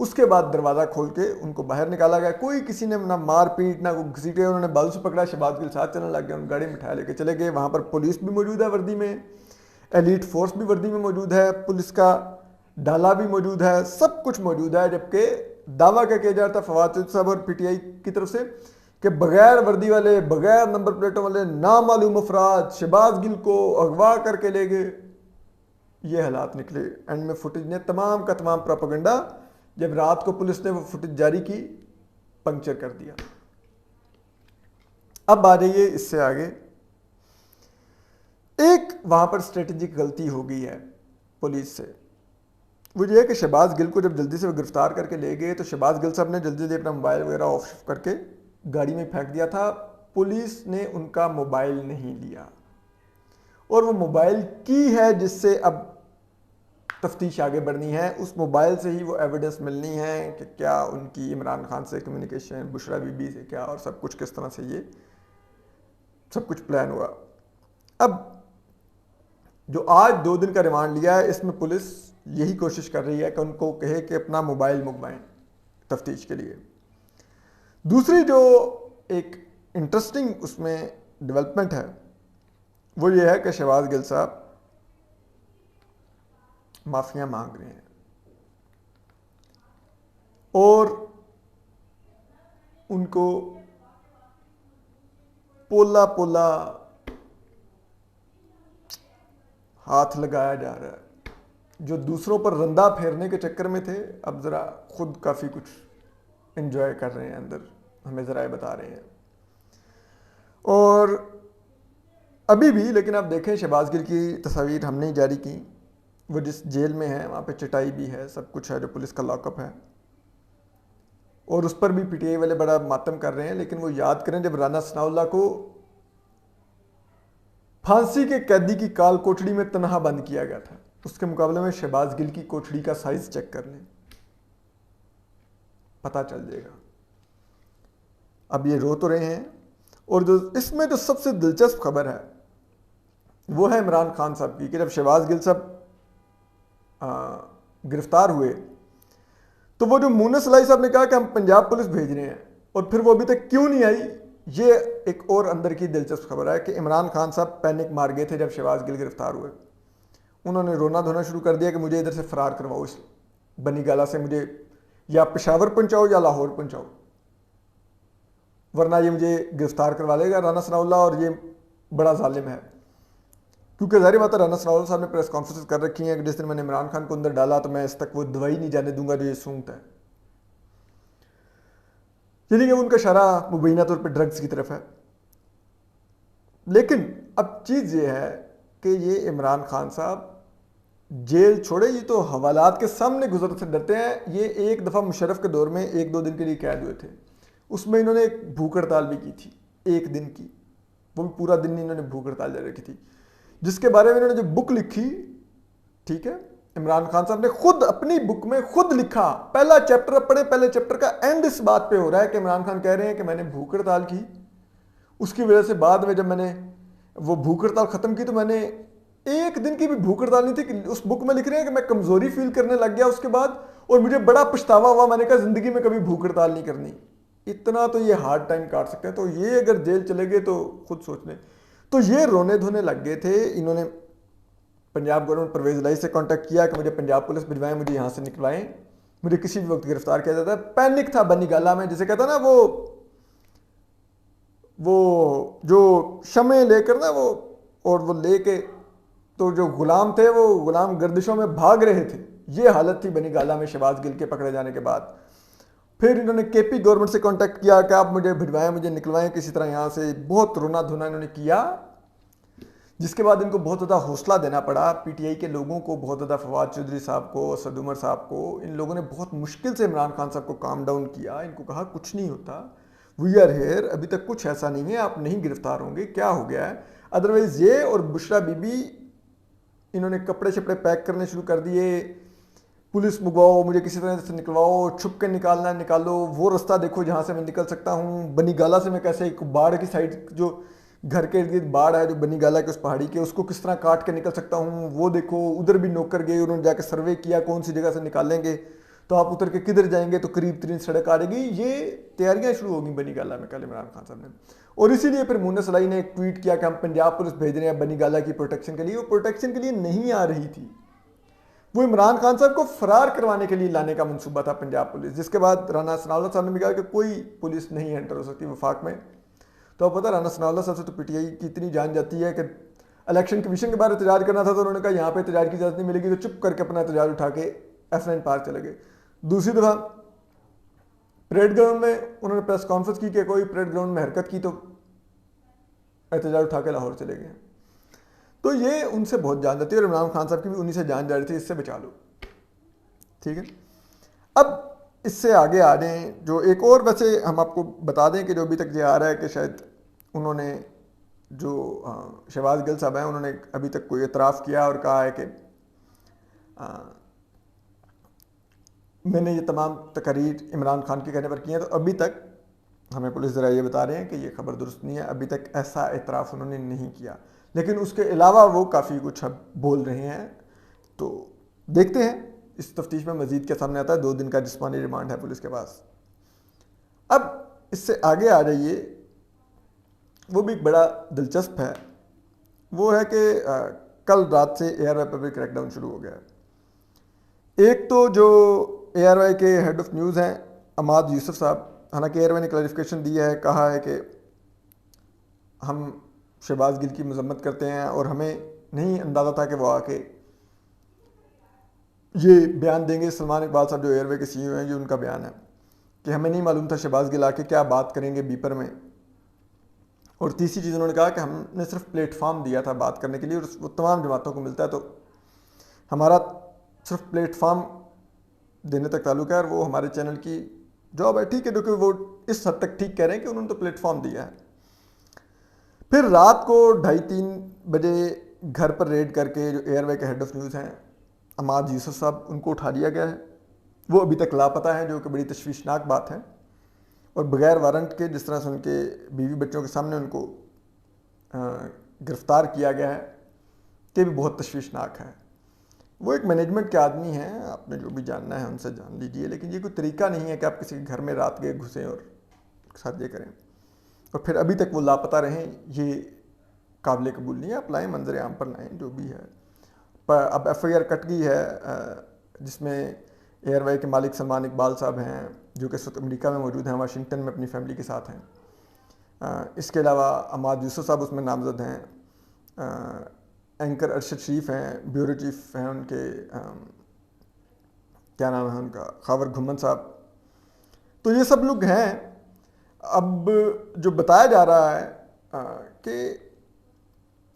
اس کے بعد دروازہ کھول کے ان کو باہر نکالا گیا. کوئی کسی نے نہ مار پیٹ نہ کوئی گھسیٹے, انہوں نے بازو سے پکڑا, شہباز گل ساتھ چلنے لگ گیا, ان گاڑی میں اٹھا لے کے چلے گئے. وہاں پر پولیس بھی موجود ہے وردی میں, ایلیٹ فورس بھی وردی میں موجود ہے, پولیس کا ڈالا بھی موجود ہے, سب کچھ موجود ہے. جبکہ دعویٰ کیا جا رہا تھا فواد چودھری صاحب اور پی ٹی آئی کی طرف سے کہ بغیر وردی والے, بغیر نمبر پلیٹوں والے نامعلوم افراد شہباز گل کو اغوا کر کے لے گئے. یہ حالات نکلے. اینڈ میں فوٹیج نے تمام کا تمام پروپیگنڈا جب رات کو پولیس نے وہ فوٹیج جاری کی پنکچر کر دیا. اب آ جائیے اس سے آگے. ایک وہاں پر اسٹریٹجک غلطی ہو گئی ہے پولیس سے, وہ یہ ہے کہ شہباز گل کو جب جلدی سے وہ گرفتار کر کے لے گئے تو شہباز گل صاحب نے جلدی جلدی اپنا موبائل وغیرہ آف شف کر کے گاڑی میں پھینک دیا تھا. پولیس نے ان کا موبائل نہیں لیا, اور وہ موبائل کی ہے جس سے اب تفتیش آگے بڑھنی ہے. اس موبائل سے ہی وہ ایویڈنس ملنی ہے کہ کیا ان کی عمران خان سے کمیونیکیشن, بشرا بی بی سے کیا, اور سب کچھ کس طرح سے یہ سب کچھ پلان ہوا. اب جو آج 2 دن کا ریمانڈ لیا ہے, اس میں پولیس یہی کوشش کر رہی ہے کہ ان کو کہے کہ اپنا موبائل منگوائیں تفتیش کے لیے. دوسری جو ایک انٹرسٹنگ اس میں ڈیولپمنٹ ہے وہ یہ ہے کہ شہباز گل صاحب معافیاں مانگ رہے ہیں, اور ان کو پولا پولا ہاتھ لگایا جا رہا ہے. جو دوسروں پر رندہ پھیرنے کے چکر میں تھے, اب ذرا خود کافی کچھ انجوائے کر رہے ہیں اندر, ہمیں ذرائع بتا رہے ہیں. اور ابھی بھی لیکن آپ دیکھیں شہباز گل کی تصاویر ہم نے جاری کی, وہ جس جیل میں ہے وہاں پہ چٹائی بھی ہے, سب کچھ ہے, جو پولیس کا لاک اپ ہے, اور اس پر بھی پی ٹی آئی والے بڑا ماتم کر رہے ہیں. لیکن وہ یاد کریں جب رانا ثناء اللہ کو پھانسی کے قیدی کی کال کوٹڑی میں تنہا بند کیا گیا تھا, اس کے مقابلے میں شہباز گل کی کوٹڑی کا سائز چیک کر لیں, پتہ چل جائے گا. اب یہ رو تو رہے ہیں, اور جو اس میں جو سب سے دلچسپ خبر ہے وہ ہے عمران خان صاحب کی, کہ جب شہباز گل صاحب گرفتار ہوئے تو وہ جو مونس علائی صاحب نے کہا کہ ہم پنجاب پولیس بھیج رہے ہیں, اور پھر وہ ابھی تک کیوں نہیں آئی, یہ ایک اور اندر کی دلچسپ خبر ہے کہ عمران خان صاحب پینک مار گئے تھے جب شہباز گل گرفتار ہوئے. انہوں نے رونا دھونا شروع کر دیا کہ مجھے ادھر سے فرار کرواؤ, اس بنی گالا سے مجھے یا پشاور پہنچاؤ یا لاہور پہنچاؤ, ورنہ یہ مجھے گرفتار کروا لے گا رانا ثناء اللہ, اور یہ بڑا ظالم ہے. کیونکہ ظاہر بات ہے رانا ثناء اللہ صاحب نے پریس کانفرنس کر رکھی ہیں کہ جس دن میں نے عمران خان کو اندر ڈالا تو میں اس تک وہ دوائی نہیں جانے دوں گا جو یہ سونگتا ہے, یعنی کہ ان کا اشارہ مبینہ طور پہ ڈرگز کی طرف ہے. لیکن اب چیز یہ ہے کہ یہ عمران خان صاحب جیل چھوڑے, یہ تو حوالات کے سامنے گزر سے ڈرتے ہیں. یہ ایک دفعہ مشرف کے دور میں 1-2 دن کے لیے قید ہوئے تھے, اس میں انہوں نے ایک بھوک ہڑتال بھی کی تھی 1 دن کی, وہ بھی پورا دن انہوں نے بھوک ہڑتال جاری رکھی تھی, جس کے بارے میں انہوں نے جو بک لکھی, ٹھیک ہے, عمران خان صاحب نے خود اپنی بک میں خود لکھا, پہلا چیپٹر پڑھے, پہلے چیپٹر کا اینڈ اس بات پہ ہو رہا ہے کہ عمران خان کہہ رہے ہیں کہ میں نے بھوک ہڑتال کی, اس کی وجہ سے بعد میں جب میں نے وہ بھوک ہڑتال ختم کی تو میں نے 1 دن کی بھی بھوک ہڑتال نہیں تھی, کہ اس بک میں لکھ رہے ہیں کہ میں کمزوری فیل کرنے لگ گیا اس کے بعد, اور مجھے بڑا پچھتاوا ہوا, میں نے کہا زندگی میں کبھی بھوک ہڑتال نہیں کرنی. اتنا تو یہ ہارڈ ٹائم کاٹ سکتے ہیں, تو یہ اگر جیل چلے گئے تو خود سوچ لیں. تو یہ رونے دھونے لگ گئے تھے. انہوں نے پنجاب گورنمنٹ پرویز الہی سے کانٹیکٹ کیا کہ مجھے پنجاب پولیس بھجوائیں, مجھے یہاں سے نکلوائیں, مجھے کسی بھی وقت گرفتار کیا جاتا ہے. پینک تھا بنی گالا میں, جسے کہتا نا وہ جو شمع لے کر نا وہ, اور وہ لے کے تو جو غلام تھے وہ غلام گردشوں میں بھاگ رہے تھے, یہ حالت تھی بنی گالا میں شہباز گل کے پکڑے جانے کے بعد. پھر انہوں نے کے پی گورنمنٹ سے کانٹیکٹ کیا کہ آپ مجھے بھجوائیں, مجھے نکلوائیں کسی طرح یہاں سے. بہت رونا دھونا انہوں نے کیا, جس کے بعد ان کو بہت زیادہ حوصلہ دینا پڑا پی ٹی آئی کے لوگوں کو, بہت زیادہ فواد چودھری صاحب کو, اسد عمر صاحب کو. ان لوگوں نے بہت مشکل سے عمران خان صاحب کو کام ڈاؤن کیا, ان کو کہا کچھ نہیں ہوتا, وی آر ہیئر, ابھی تک کچھ ایسا نہیں ہے, آپ نہیں گرفتار ہوں گے, کیا ہو گیا ہے. ادروائز یہ اور بشرا بی بی انہوں نے کپڑے شپڑے پیک کرنے شروع کر دیے, پولیس منگواؤ, مجھے کسی طرح سے نکلواؤ, چھپ کے نکالنا ہے نکالو, وہ رستہ دیکھو جہاں سے میں نکل سکتا ہوں. بنی گالا سے میں کیسے, ایک باڑھ کی سائڈ جو گھر کے ارد گرد باڑھ ہے جو بنی گالا کے اس پہاڑی کے, اس کو کس طرح کاٹ کے نکل سکتا ہوں, وہ دیکھو. ادھر بھی نوکر گئے, انہوں نے جا کے سروے کیا کون سی جگہ سے نکالیں گے, تو آپ اتر کے کدھر جائیں گے تو قریب ترین سڑک آ جائے گی. یہ تیاریاں شروع ہوگی بنی گالہ میں کل عمران خان صاحب نے. اور اسی لیے پھر مونس علائی نے ایک ٹویٹ کیا کہ ہم پنجاب پولیس بھیج رہے ہیں بنی گالہ کی پروٹیکشن کے لیے. وہ پروٹیکشن کے لیے نہیں آ رہی تھی, وہ عمران خان صاحب کو فرار کروانے کے لیے لانے کا منصوبہ تھا پنجاب پولیس. جس کے بعد رانا ثناء اللہ صاحب نے بھی کہا کہ کوئی پولیس نہیں انٹر ہو سکتی وفاق میں. تو آپ پتہ رانا ثناء اللہ صاحب سے تو پی ٹی آئی کی اتنی جان جاتی ہے کہ الیکشن کمیشن کے بارے احتجاج کرنا تھا تو انہوں نے کہا یہاں پہ احتجاج کی اجازت نہیں ملے گی, تو چپ کر کے اپنا احتجاج اٹھا کے F9 پارک چلے گئے. دوسری دفعہ پریڈ گراؤنڈ میں انہوں نے پریس کانفرنس کی کہ کوئی پریڈ گراؤنڈ میں حرکت کی تو احتجاج اٹھا کے لاہور چلے گئے. تو یہ ان سے بہت جان جاتی ہے, اور عمران خان صاحب کی بھی انہی سے جان جا رہی تھی, اس سے بچا لو. ٹھیک ہے, اب اس سے آگے آ جائیں. جو ایک اور ویسے ہم آپ کو بتا دیں کہ جو ابھی تک یہ آ رہا ہے کہ شاید انہوں نے جو شہباز گل صاحب ہیں انہوں نے ابھی تک کوئی اعتراف کیا اور کہا ہے کہ میں نے یہ تمام تقاریر عمران خان کے کہنے پر کی ہیں. تو ابھی تک ہمیں پولیس ذرائع یہ بتا رہے ہیں کہ یہ خبر درست نہیں ہے, ابھی تک ایسا اعتراف انہوں نے نہیں کیا. لیکن اس کے علاوہ وہ کافی کچھ اب بول رہے ہیں. تو دیکھتے ہیں اس تفتیش میں مزید کیا سامنے آتا ہے. 2 دن کا جسمانی ریمانڈ ہے پولیس کے پاس. اب اس سے آگے آ جائیے, وہ بھی بڑا دلچسپ ہے. وہ ہے کہ کل رات سے اے آر وائی پہ بھی کریک ڈاؤن شروع ہو گیا ہے. ایک تو جو اے آر وائی کے ہیڈ آف نیوز ہیں عماد یوسف صاحب, حالانکہ اے آر وائی نے کلیریفیکیشن دی ہے, کہا ہے کہ ہم شہباز گل کی مذمت کرتے ہیں اور ہمیں نہیں اندازہ تھا کہ وہ آ کے یہ بیان دیں گے. سلمان اقبال صاحب جو اے آر وائی کے سی ای او ہیں, یہ ان کا بیان ہے کہ ہمیں نہیں معلوم تھا شہباز گل آ کے کیا بات کریں گے بیپر میں. اور تیسری چیز انہوں نے کہا کہ ہم نے صرف پلیٹ فارم دیا تھا بات کرنے کے لیے, اور وہ تمام جماعتوں کو ملتا ہے, تو ہمارا صرف پلیٹ فارم دینے تک تعلق ہے, اور وہ ہمارے چینل کی جاب ہے. ٹھیک ہے, کیونکہ وہ اس حد تک ٹھیک کہہ رہے ہیں کہ انہوں نے تو پلیٹ فارم دیا ہے. پھر رات کو 2:30-3 بجے گھر پر ریڈ کر کے جو اے آر وائی کے ہیڈ آف نیوز ہیں عماد یوسف صاحب, ان کو اٹھا لیا گیا ہے. وہ ابھی تک لاپتہ ہیں, جو کہ بڑی تشویشناک بات ہے. اور بغیر وارنٹ کے جس طرح سے ان کے بیوی بچوں کے سامنے ان کو گرفتار کیا گیا ہے, یہ بھی بہت تشویشناک ہے. وہ ایک مینجمنٹ کے آدمی ہیں, آپ نے جو بھی جاننا ہے ان سے جان لیجئے, لیکن یہ کوئی طریقہ نہیں ہے کہ آپ کسی کے گھر میں رات گئے گھسیں اور ساتھ یہ کریں اور پھر ابھی تک وہ لاپتہ رہیں. یہ قابل قبول نہیں ہے. آپ لائیں, منظر عام پر لائیں, جو بھی ہے. اب ایف آئی آر کٹ گئی ہے جس میں اے آر وائی کے مالک سلمان اقبال صاحب ہیں, جو کہ اس وقت امریکہ میں موجود ہیں, واشنگٹن میں اپنی فیملی کے ساتھ ہیں. اس کے علاوہ عماد یوسف صاحب اس میں نامزد ہیں, اینکر ارشد شریف ہیں, بیورو چیف ہیں ان کے, کیا نام ہے ان کا, خاور گھمن صاحب. تو یہ سب لوگ ہیں. اب جو بتایا جا رہا ہے کہ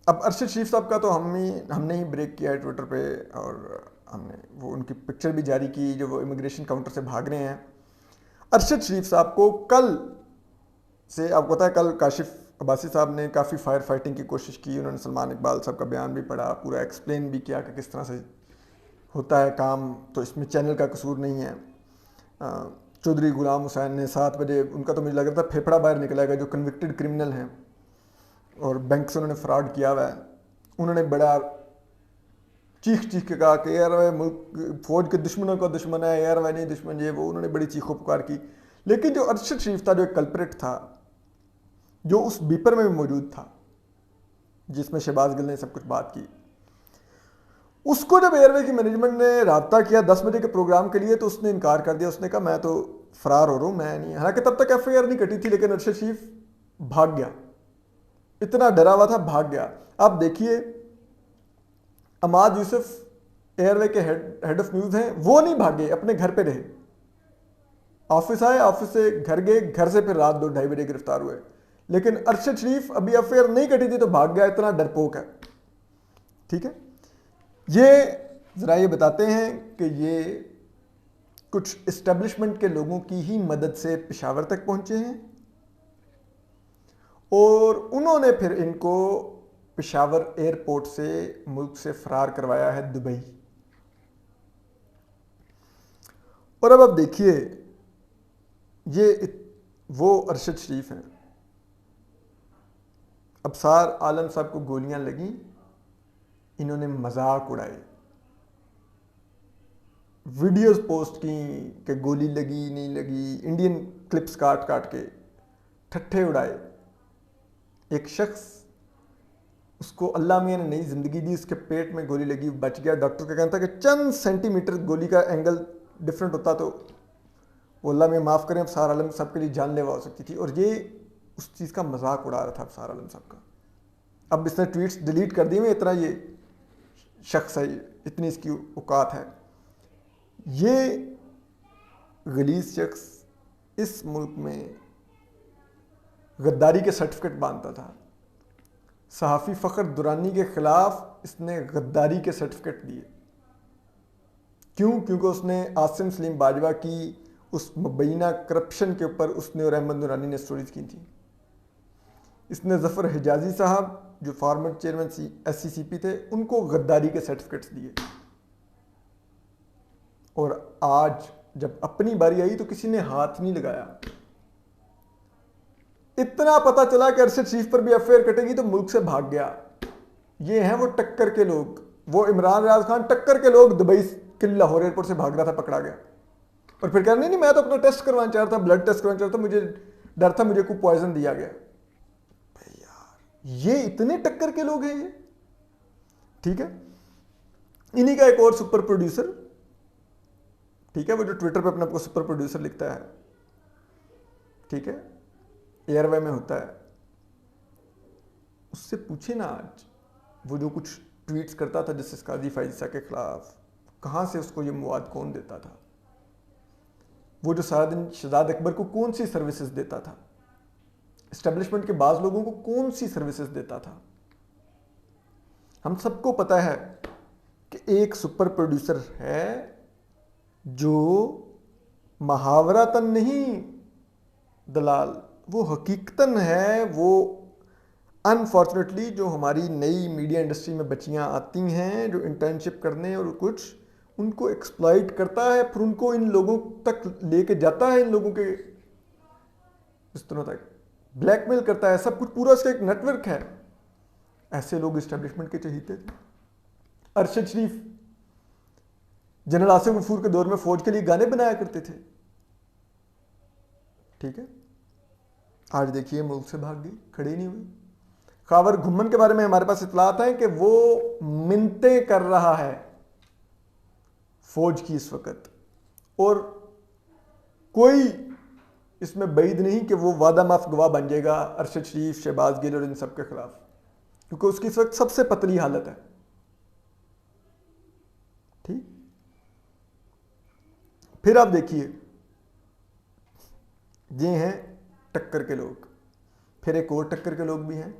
اب ارشد شریف صاحب کا تو ہم نے ہی بریک کیا ہے ٹویٹر پہ, اور ہم نے وہ ان کی پکچر بھی جاری کی جو وہ امیگریشن کاؤنٹر سے بھاگ رہے ہیں. ارشد شریف صاحب کو کل سے, آپ کو پتہ ہے کل کاشف عباسی صاحب نے کافی فائر فائٹنگ کی کوشش کی. انہوں نے سلمان اقبال صاحب کا بیان بھی پڑھا, پورا ایکسپلین بھی کیا کہ کس طرح سے ہوتا ہے کام, تو اس میں چینل کا قصور نہیں ہے. چودھری غلام حسین نے 7 بجے, ان کا تو مجھے لگ رہا تھا پھیپھڑا باہر نکلے گا, جو کنوکٹڈ کرمنل ہیں اور بینک سے انہوں نے فراڈ کیا ہوا ہے. انہوں نے بڑا چیخ کے کہا کہ اے آر وائی ملک فوج کے دشمنوں کا دشمن ہے, اے آر وائی نہیں دشمن, یہ وہ. انہوں نے بڑی چیخ و پکار کی. لیکن جو ارشد شریف تھا, جو ایک کلپریٹ تھا, جو اس بیپر میں بھی موجود تھا جس میں شہباز گل نے سب کچھ بات کی, اس کو جب اے آر وائی کی مینجمنٹ نے رابطہ کیا 10 بجے کے پروگرام کے لیے, تو اس نے انکار کر دیا. اس نے کہا میں تو فرار ہو رہا ہوں, میں نہیں. حالانکہ تب تک ایف آئی آر نہیں کٹی تھی, لیکن ارشد شریف بھاگ گیا, اتنا ڈرا ہوا تھا, بھاگ گیا. آپ دیکھیے عماد یوسف اے آر وائی کے ہیڈ آف نیوز ہیں, وہ نہیں بھاگے, اپنے گھر پہ رہے. آفس آئے, آفس سے گھر گئے, گھر سے پھر رات 2-2:30 بجے گرفتار ہوئے. لیکن ارشد شریف ابھی ایف آئی آر نہیں کٹی تھی تو بھاگ گیا, اتنا ڈرپوک ہے. ٹھیک ہے, یہ ذرا یہ بتاتے ہیں کہ یہ کچھ اسٹیبلشمنٹ کے لوگوں کی ہی مدد سے پشاور تک پہنچے ہیں, اور انہوں نے پھر ان کو پشاور ایئرپورٹ سے ملک سے فرار کروایا ہے دبئی. اور اب آپ دیکھیے, یہ وہ ارشد شریف ہیں. ابصار عالم صاحب کو گولیاں لگیں, انہوں نے مذاق اڑائے. ویڈیوز پوسٹ کی کہ گولی لگی نہیں لگی، انڈین کلپس کاٹ کاٹ کے ٹھٹھے اڑائے. ایک شخص، اس کو اللہ میاں نے نئی زندگی دی، اس کے پیٹ میں گولی لگی، بچ گیا. ڈاکٹر کا کہنا تھا کہ چند سینٹی میٹر گولی کا اینگل ڈفرینٹ ہوتا تو وہ اللہ میں معاف کریں ابصار عالم صاحب کے لیے جان لیوا ہو سکتی تھی. اور یہ اس چیز کا مذاق اڑا رہا تھا ابصار عالم صاحب کا. اب اس نے ٹویٹس ڈیلیٹ کر دیے، اتنا یہ شخص ہے، اتنی اس کی اوقات ہے. یہ غلیظ شخص اس ملک میں غداری کے سرٹیفکیٹ باندھتا تھا. صحافی فخر درانی کے خلاف اس نے غداری کے سرٹیفکیٹ دیے. کیوں؟ کیونکہ اس نے عاصم سلیم باجوہ کی اس مبینہ کرپشن کے اوپر اس نے اور احمد نورانی نے سٹوریز کی تھیں. اس نے ظفر حجازی صاحب جو فارمر چیئرمین ایس سی سی پی تھے، ان کو غداری کے سرٹیفکیٹس دیے. اور آج جب اپنی باری آئی تو کسی نے ہاتھ نہیں لگایا. اتنا پتا چلا کہ ارشد شریف پر بھی ایف آئی آر کٹے گی تو ملک سے بھاگ گیا. یہ ہیں وہ ٹکر کے لوگ، وہ عمران ریاض خان ٹکر کے لوگ. دبئی کے لاہور ایئرپورٹ سے بھاگ رہا تھا، پکڑا گیا. اور پھر کہنا نہیں میں تو اپنا ٹیسٹ کروانا چاہ رہا تھا، بلڈ ٹیسٹ کروانا چاہ رہا تھا، مجھے ڈر تھا مجھے کوئی پوائزن دیا گیا. یہ اتنے ٹکر کے لوگ ہیں یہ. ٹھیک ہے، انہی کا ایک اور سپر پروڈیوسر، ٹھیک ہے، وہ جو ٹویٹر پہ اپنے آپ کو سپر پروڈیوسر لکھتا ہے، ٹھیک ہے، ایئر وے میں ہوتا ہے. اس سے پوچھے نا آج وہ جو کچھ ٹویٹس کرتا تھا جسٹس قاضی فائزہ کے خلاف، کہاں سے اس کو یہ مواد کون دیتا تھا؟ وہ جو سارا دن شہزاد اکبر کو کون سی سروسز دیتا تھا؟ اسٹیبلشمنٹ کے بعض لوگوں کو کون سی سروسز دیتا تھا؟ ہم سب کو پتا ہے کہ ایک سپر پروڈیوسر ہے جو محاوراتن نہیں دلال، وہ حقیقتاً ہے. وہ انفارچونیٹلی جو ہماری نئی میڈیا انڈسٹری میں بچیاں آتی ہیں جو انٹرنشپ کرنے اور کچھ، ان کو ایکسپلائٹ کرتا ہے، پھر ان کو ان لوگوں تک لے کے جاتا ہے، ان لوگوں کے اس طرح تک بلیک میل کرتا ہے، سب کچھ پورا اس کا ایک نیٹ ورک ہے. ایسے لوگ اسٹیبلشمنٹ کے چہیتے تھے. ارشد شریف جنرل آصف غفور کے دور میں فوج کے لیے گانے بنایا کرتے تھے. ٹھیک ہے، آج دیکھیے ملک سے بھاگ گئی، کھڑی نہیں ہوئی. خاور گھمن کے بارے میں ہمارے پاس اطلاعات ہیں کہ وہ منتیں کر رہا ہے فوج کی اس وقت، اور کوئی اس میں بعید نہیں کہ وہ وعدہ معاف گواہ بن جائے گا ارشد شریف، شہباز گل اور ان سب کے خلاف، کیونکہ اس کی اس وقت سب سے پتلی حالت ہے. ٹھیک، پھر آپ دیکھیے یہ ہیں ٹکر کے لوگ. پھر ایک اور ٹکر کے لوگ بھی ہیں.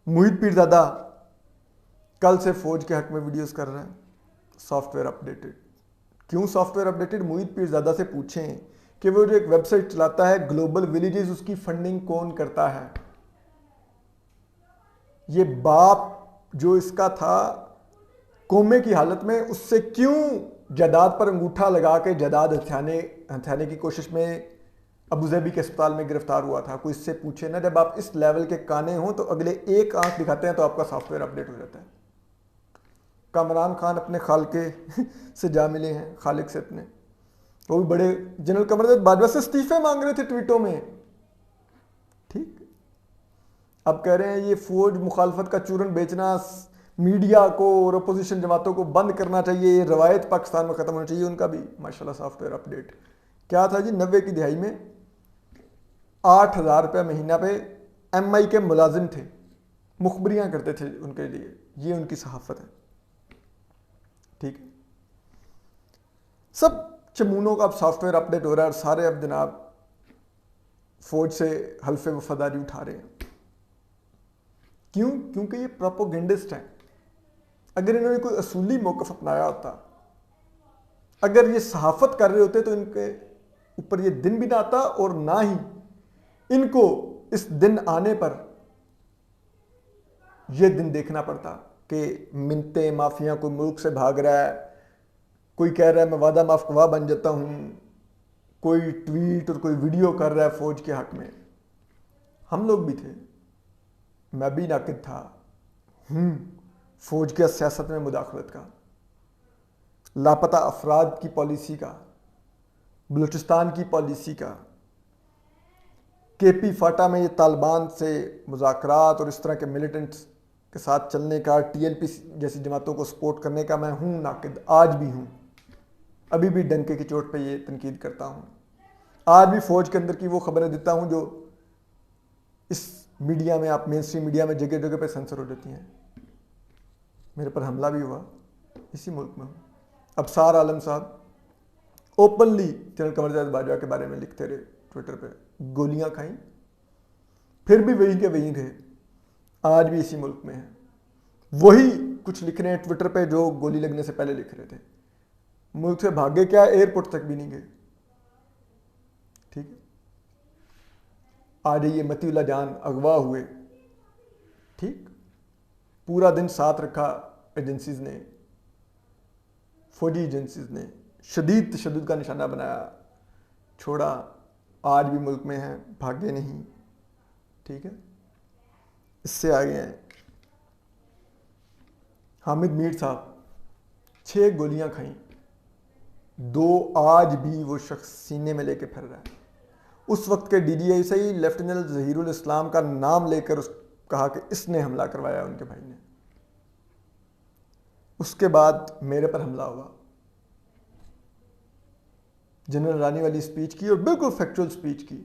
محیط پیرزادہ کل سے فوج کے حق میں ویڈیوز کر رہے ہیں، سافٹ ویئر اپڈیٹڈ. کیوں سافٹ ویئر اپڈیٹڈ؟ محیط پیرزادہ سے پوچھیں کہ وہ جو ایک ویب سائٹ چلاتا ہے گلوبل ولیجز، اس کی فنڈنگ کون کرتا ہے؟ یہ باپ جو اس کا تھا کومے کی حالت میں، اس سے کیوں جائیداد پر انگوٹھا لگا کے جائیداد ہتھیانے کی کوشش میں ابوظہبی کے اسپتال میں گرفتار ہوا تھا؟ کوئی اس سے پوچھے نا. جب آپ اس لیول کے کانے ہوں تو اگلے ایک آنکھ دکھاتے ہیں تو آپ کا سافٹ ویئر اپڈیٹ ہو جاتا ہے. کامران خان اپنے خالقے سے جا ملے ہیں، خالق سے اپنے، وہ بھی بڑے جنرل قمر باجوہ سے استعفے مانگ رہے تھے ٹویٹوں میں. ٹھیک، اب کہہ رہے ہیں یہ فوج مخالفت کا چورن بیچنا میڈیا کو اور اپوزیشن جماعتوں کو بند کرنا چاہیے، یہ روایت پاکستان میں ختم ہونی چاہیے. ان کا بھی ماشاءاللہ سافٹ ویئر اپڈیٹ کیا تھا جی؟ 90 کی دہائی میں 8,000 روپے مہینہ پہ ایم آئی کے ملازم تھے، مخبریاں کرتے تھے ان کے لیے. یہ ان کی صحافت ہے. ٹھیک ہے، سب چمونوں کا اب سافٹ ویئر اپڈیٹ ہو رہا ہے اور سارے اب جناب فوج سے حلف وفاداری اٹھا رہے ہیں. کیوں؟ کیونکہ یہ پروپوگنڈسٹ ہیں. اگر انہوں نے کوئی اصولی موقف اپنایا ہوتا، اگر یہ صحافت کر رہے ہوتے تو ان کے اوپر یہ دن بھی نہ آتا، اور نہ ہی ان کو اس دن آنے پر یہ دن دیکھنا پڑتا کہ منتیں مافیا کوئی ملک سے بھاگ رہا ہے، کوئی کہہ رہا ہے میں وعدہ معاف گواہ بن جاتا ہوں، کوئی ٹویٹ اور کوئی ویڈیو کر رہا ہے فوج کے حق میں. ہم لوگ بھی تھے، میں بھی ناقد تھا فوج کے سیاست میں مداخلت کا. لاپتہ افراد کی پالیسی کا، بلوچستان کی پالیسی کا، کے پی فاٹا میں یہ طالبان سے مذاکرات اور اس طرح کے ملیٹنٹس کے ساتھ چلنے کا، ٹی ایل پی جیسی جماعتوں کو سپورٹ کرنے کا میں ہوں ناقد، آج بھی ہوں، ابھی بھی ڈنکے کی چوٹ پہ یہ تنقید کرتا ہوں، آج بھی فوج کے اندر کی وہ خبریں دیتا ہوں جو اس میڈیا میں، آپ مین اسٹریم میڈیا میں جگہ جگہ پہ سینسر ہو جاتی ہیں۔ میرے پر حملہ بھی ہوا اسی ملک میں ہوں۔ ابصار عالم صاحب اوپنلی جنرل قمر جاوید باجوہ کے بارے میں لکھتے رہے ٹویٹر پہ، گولیاں کھائیں، پھر بھی وہی کے وہی رہے، آج بھی اسی ملک میں ہیں، وہی کچھ لکھ رہے ہیں ٹویٹر پہ جو گولی لگنے سے پہلے لکھ رہے تھے، ملک سے بھاگے کیا، ایئرپورٹ تک بھی نہیں گئے۔ ٹھیک ہے، آ جائیے متی اللہ جان اغوا ہوئے، ٹھیک، پورا دن ساتھ رکھا ایجنسیز نے، فوجی ایجنسیز نے، شدید تشدد کا نشانہ بنایا، چھوڑا، آج بھی ملک میں ہیں، بھاگے نہیں۔ ٹھیک ہے، اس سے آگے ہیں حامد میر صاحب، 6 گولیاں کھائیں، 2 آج بھی وہ شخص سینے میں لے کے پھر رہا ہے۔ اس وقت کے ڈی ڈی آئی سے ہی لیفٹیننٹ ظہیر الاسلام کا نام لے کر کہا کہ اس نے حملہ کروایا ان کے بھائی نے۔ اس کے بعد میرے پر حملہ ہوا، جنرل رانی والی اسپیچ کی اور بالکل فیکچوئل اسپیچ کی،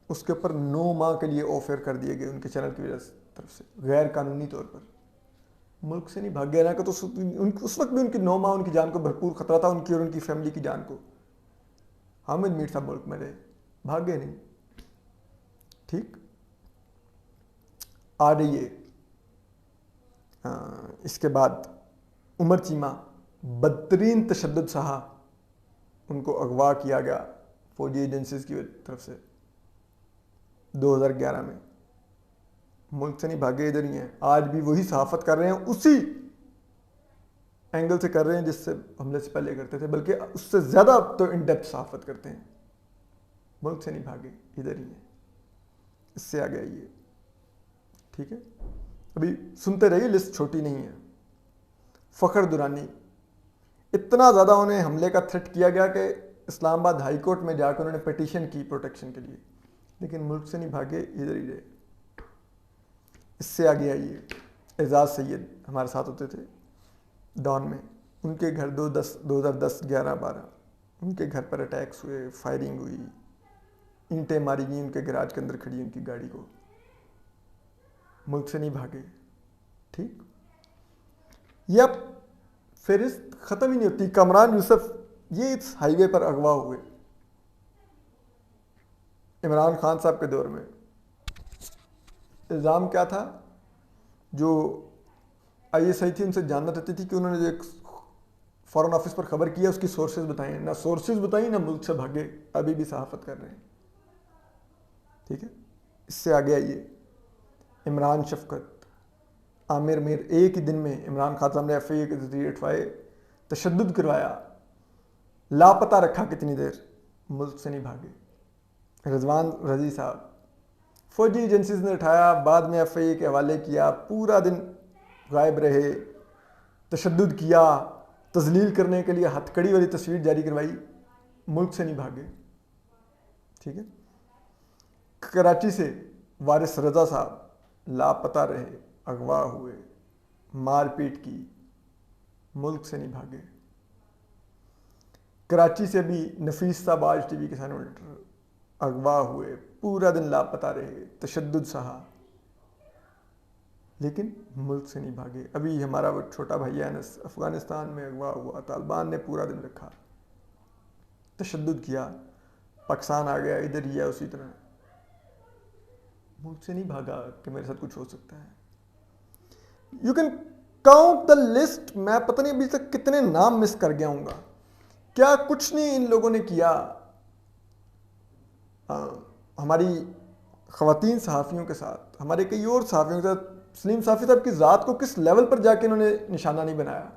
اس کے اوپر 9 ماہ کے لیے آف ایئر کر دیے گئے ان کے چینل کی طرف سے، غیر قانونی طور پر۔ ملک سے نہیں بھاگے نہ کہ تو اس وقت بھی ان کی 9 ماہ ان کی جان کو بھرپور خطرہ تھا، ان کی اور ان کی فیملی کی جان کو۔ حامد میر صاحب ملک میں رہے، بھاگے نہیں۔ ٹھیک، آ جائیے اس کے بعد عمر چیمہ، بدترین تشدد سہا، ان کو اغوا کیا گیا فوجی ایجنسیز کی طرف سے 2011 میں۔ ملک سے نہیں بھاگے، ادھر ہی ہیں، آج بھی وہی صحافت کر رہے ہیں، اسی اینگل سے کر رہے ہیں جس سے حملے سے پہلے کرتے تھے، بلکہ اس سے زیادہ تو ان ڈیپتھ صحافت کرتے ہیں۔ ملک سے نہیں بھاگے، ادھر ہی ہیں۔ اس سے آگے آئیے، ٹھیک ہے، ابھی سنتے رہیے، لسٹ چھوٹی نہیں ہے۔ فخر درانی، اتنا زیادہ انہیں حملے کا تھریٹ کیا گیا کہ اسلام آباد ہائی کورٹ میں جا کر انہوں نے پٹیشن کی پروٹیکشن کے لیے، لیکن ملک سے نہیں بھاگے، ادھر ہی رہے۔ اس سے آگے آئیے، اعزاز سید ہمارے ساتھ ہوتے تھے ڈان میں، ان کے گھر 2010 11 12 ان کے گھر پر اٹیکس ہوئے، فائرنگ ہوئی، اینٹیں ماری گئیں ان کے گراج کے اندر کھڑی ان کی گاڑی کو، ملک سے نہیں بھاگے۔ ٹھیک، یہ اب فہرست ختم ہی نہیں ہوتی۔ کامران یوسف، یہ اس ہائی وے پر اغوا ہوئے عمران خان صاحب کے دور میں۔ الزام کیا تھا؟ جو آئی ایس آئی تھی ان سے جاننا چاہتی تھی کہ انہوں نے جو ایک فارن آفس پر خبر کی ہے اس کی سورسز بتائیں، نہ سورسز بتائیں نہ ملک سے بھاگے، ابھی بھی صحافت کر رہے ہیں۔ ٹھیک ہے، اس سے آگے آئیے، عمران شفقت، عامر میر، ایک ہی دن میں عمران خان صاحب نے ایف آئی اے کے ذریعے اٹھوائے، تشدد کروایا، لاپتہ رکھا کتنی دیر، ملک سے نہیں بھاگے۔ رضوان رضی صاحب، فوجی ایجنسیز نے اٹھایا، بعد میں ایف آئی اے کے حوالے کیا، پورا دن غائب رہے، تشدد کیا، تذلیل کرنے کے لیے ہتھ کڑی والی تصویر جاری کروائی، ملک سے نہیں بھاگے۔ ٹھیک ہے، کراچی سے وارث رضا صاحب لاپتہ رہے، اغوا ہوئے، مار پیٹ کی، ملک سے نہیں بھاگے۔ کراچی سے بھی نفیس صاحب آج ٹی وی کے سینیٹر اغوا ہوئے، پورا دن لاپتہ رہے، تشدد سہا، لیکن ملک سے نہیں بھاگے۔ ابھی ہمارا وہ چھوٹا بھائی انس افغانستان میں اغوا ہوا، طالبان نے پورا دن رکھا، تشدد کیا، پاکستان آ گیا، ادھر ہی ہے اسی طرح، ملک سے نہیں بھاگا کہ میرے ساتھ کچھ ہو سکتا ہے۔ You can count the list, میں پتہ نہیں ابھی تک کتنے نام مس کر گیا ہوں گا۔ کیا کچھ نہیں ان لوگوں نے کیا ہماری خواتین صحافیوں کے ساتھ، ہمارے کئی اور صحافیوں کے ساتھ۔ سلیم صافی صاحب کی ذات کو کس لیول پر جا کے انہوں نے نشانہ نہیں بنایا۔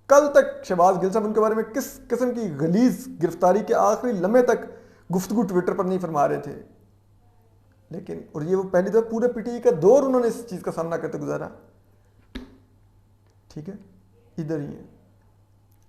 کل تک شہباز گل صاحب ان کے بارے میں کس قسم کی غلیظ گرفتاری کے آخری لمحے تک گفتگو ٹویٹر پر نہیں فرما رہے تھے، لیکن اور یہ وہ پہلی دفعہ پورے پی ٹی آئی کا دور انہوں نے اس چیز کا سامنا کرتے گزارا۔ ٹھیک ہے، ادھر ہی ہے